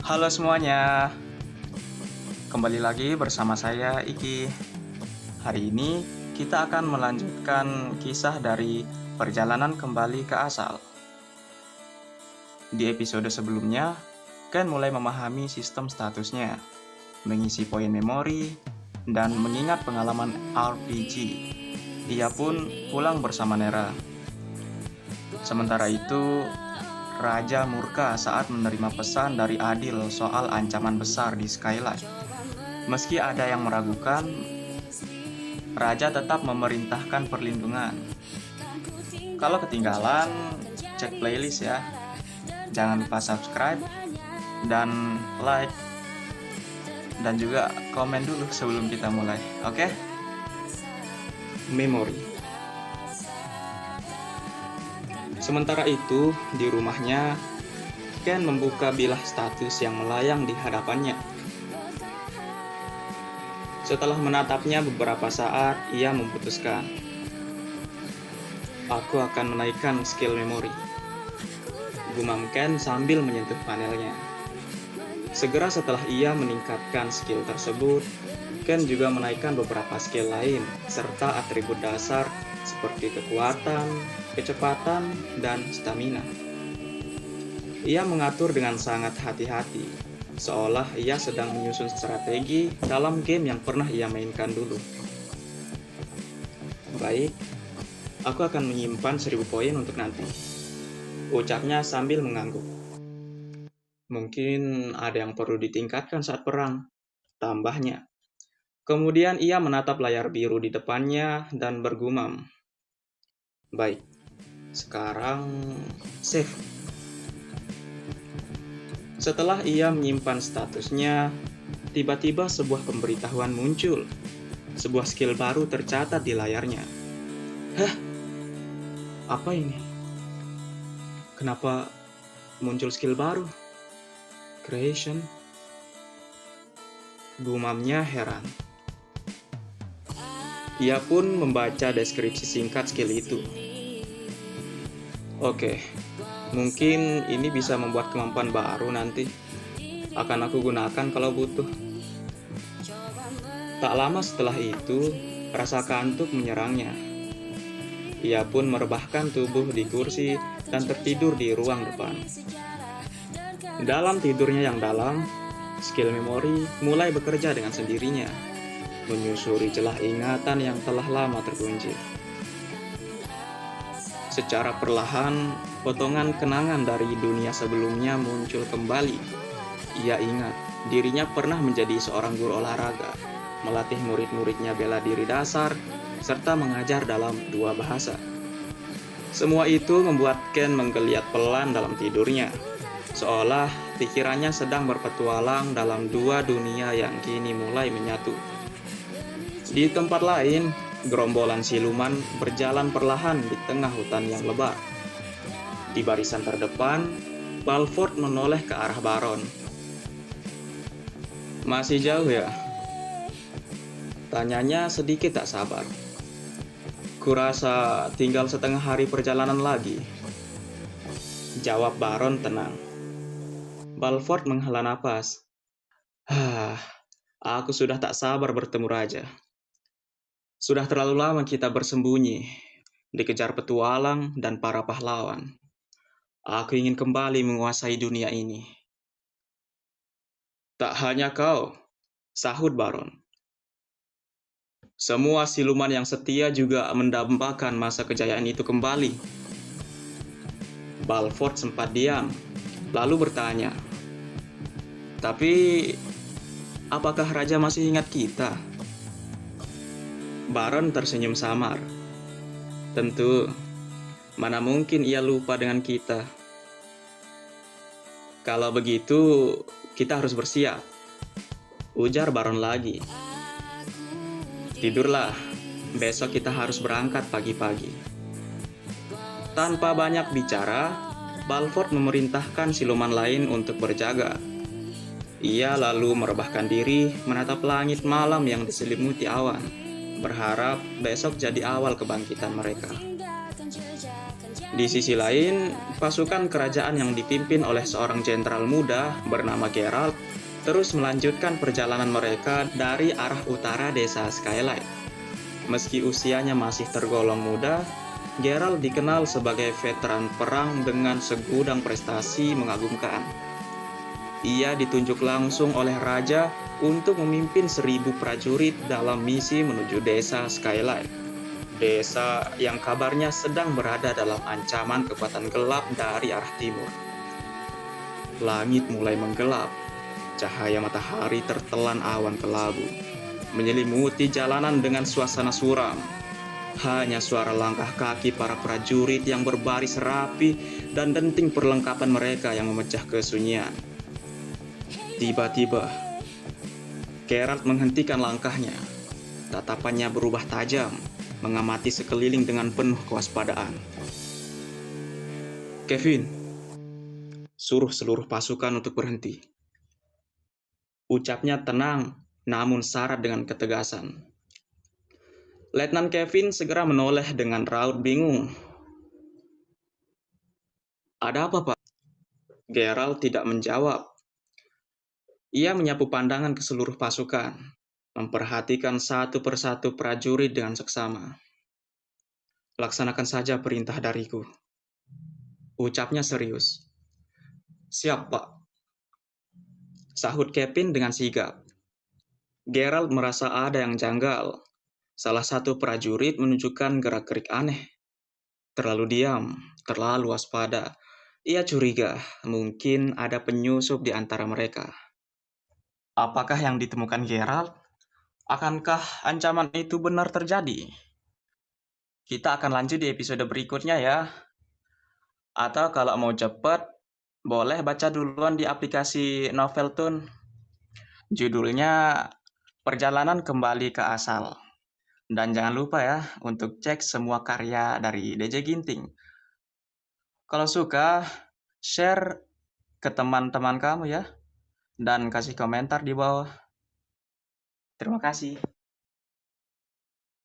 Halo semuanya, kembali lagi bersama saya Iki. Hari ini kita akan melanjutkan kisah dari perjalanan kembali ke asal. Di episode sebelumnya, Ken mulai memahami sistem statusnya, mengisi poin memori, dan mengingat pengalaman RPG. Ia pun pulang bersama Nera. Sementara itu, Raja murka saat menerima pesan dari Adil soal ancaman besar di Skylight. Meski ada yang meragukan, Raja tetap memerintahkan perlindungan. Kalau ketinggalan, cek playlist ya. Jangan lupa subscribe dan like dan juga komen dulu sebelum kita mulai. Oke? Memori. Sementara itu, di rumahnya, Ken membuka bilah status yang melayang di hadapannya. Setelah menatapnya beberapa saat, ia memutuskan, "Aku akan menaikkan skill memori," gumam Ken sambil menyentuh panelnya. Segera setelah ia meningkatkan skill tersebut, Ken juga menaikkan beberapa skill lain, serta atribut dasar seperti kekuatan, kecepatan, dan stamina. Ia mengatur dengan sangat hati-hati, seolah ia sedang menyusun strategi dalam game yang pernah ia mainkan dulu. "Baik, aku akan menyimpan 1000 poin untuk nanti," ucapnya sambil mengangguk. "Mungkin ada yang perlu ditingkatkan saat perang," tambahnya. Kemudian ia menatap layar biru di depannya dan bergumam, "Baik, sekarang save." Setelah ia menyimpan statusnya, tiba-tiba sebuah pemberitahuan muncul. Sebuah skill baru tercatat di layarnya. Hah? Apa ini? Kenapa muncul skill baru? Creation? Gumamnya heran. Ia pun membaca deskripsi singkat skill itu. Oke, mungkin ini bisa membuat kemampuan baru nanti. Akan aku gunakan kalau butuh. Tak lama setelah itu, rasa kantuk menyerangnya. Ia pun merebahkan tubuh di kursi dan tertidur di ruang depan. Dalam tidurnya yang dalam, skill memori mulai bekerja dengan sendirinya, menyusuri celah ingatan yang telah lama terkunci. Secara perlahan, potongan kenangan dari dunia sebelumnya muncul kembali. Ia ingat dirinya pernah menjadi seorang guru olahraga, melatih murid-muridnya bela diri dasar, serta mengajar dalam 2 bahasa. Semua itu membuat Ken menggeliat pelan dalam tidurnya, seolah pikirannya sedang berpetualang dalam 2 dunia yang kini mulai menyatu. Di tempat lain, gerombolan siluman berjalan perlahan di tengah hutan yang lebat. Di barisan terdepan, Balford menoleh ke arah Baron. "Masih jauh ya?" tanyanya sedikit tak sabar. "Kurasa tinggal setengah hari perjalanan lagi," jawab Baron tenang. Balford menghela napas. Aku sudah tak sabar bertemu Raja. Sudah terlalu lama kita bersembunyi, dikejar petualang dan para pahlawan. Aku ingin kembali menguasai dunia ini." "Tak hanya kau," sahut Baron. "Semua siluman yang setia juga mendambakan masa kejayaan itu kembali." Balford sempat diam, lalu bertanya, "Tapi, apakah Raja masih ingat kita?" Baron tersenyum samar. "Tentu, mana mungkin ia lupa dengan kita." "Kalau begitu, kita harus bersiap," ujar Baron lagi. "Tidurlah, besok kita harus berangkat pagi-pagi." Tanpa banyak bicara, Balford memerintahkan siluman lain untuk berjaga. Ia lalu merebahkan diri menatap langit malam yang diselimuti awan. berharap besok jadi awal kebangkitan mereka. Di sisi lain, pasukan kerajaan yang dipimpin oleh seorang jenderal muda bernama Geralt terus melanjutkan perjalanan mereka dari arah utara desa Skylight. Meski usianya masih tergolong muda, Geralt dikenal sebagai veteran perang dengan segudang prestasi mengagumkan. Ia ditunjuk langsung oleh raja untuk memimpin 1.000 prajurit dalam misi menuju desa Skylight. Desa yang kabarnya sedang berada dalam ancaman kekuatan gelap dari arah timur. Langit mulai menggelap, cahaya matahari tertelan awan kelabu, menyelimuti jalanan dengan suasana suram. Hanya suara langkah kaki para prajurit yang berbaris rapi dan denting perlengkapan mereka yang memecah kesunyian. Tiba-tiba, Geralt menghentikan langkahnya. Tatapannya berubah tajam, mengamati sekeliling dengan penuh kewaspadaan. Kevin, suruh seluruh pasukan untuk berhenti. Ucapnya tenang, namun syarat dengan ketegasan. Letnan Kevin segera menoleh dengan raut bingung. Ada apa, Pak? Geralt tidak menjawab. Ia menyapu pandangan ke seluruh pasukan, memperhatikan satu persatu prajurit dengan seksama. Laksanakan saja perintah dariku. Ucapnya serius. Siap, Pak. Sahut Kevin dengan sigap. Geralt merasa ada yang janggal. Salah satu prajurit menunjukkan gerak-gerik aneh. Terlalu diam, terlalu waspada. Ia curiga, mungkin ada penyusup di antara mereka. Apakah yang ditemukan Geralt? Akankah ancaman itu benar terjadi? Kita akan lanjut di episode berikutnya ya. Atau kalau mau cepat, boleh baca duluan di aplikasi Noveltoon. Judulnya Perjalanan Kembali ke Asal. Dan jangan lupa ya untuk cek semua karya dari DJ Ginting. Kalau suka, share ke teman-teman kamu ya. Dan kasih komentar di bawah. Terima kasih.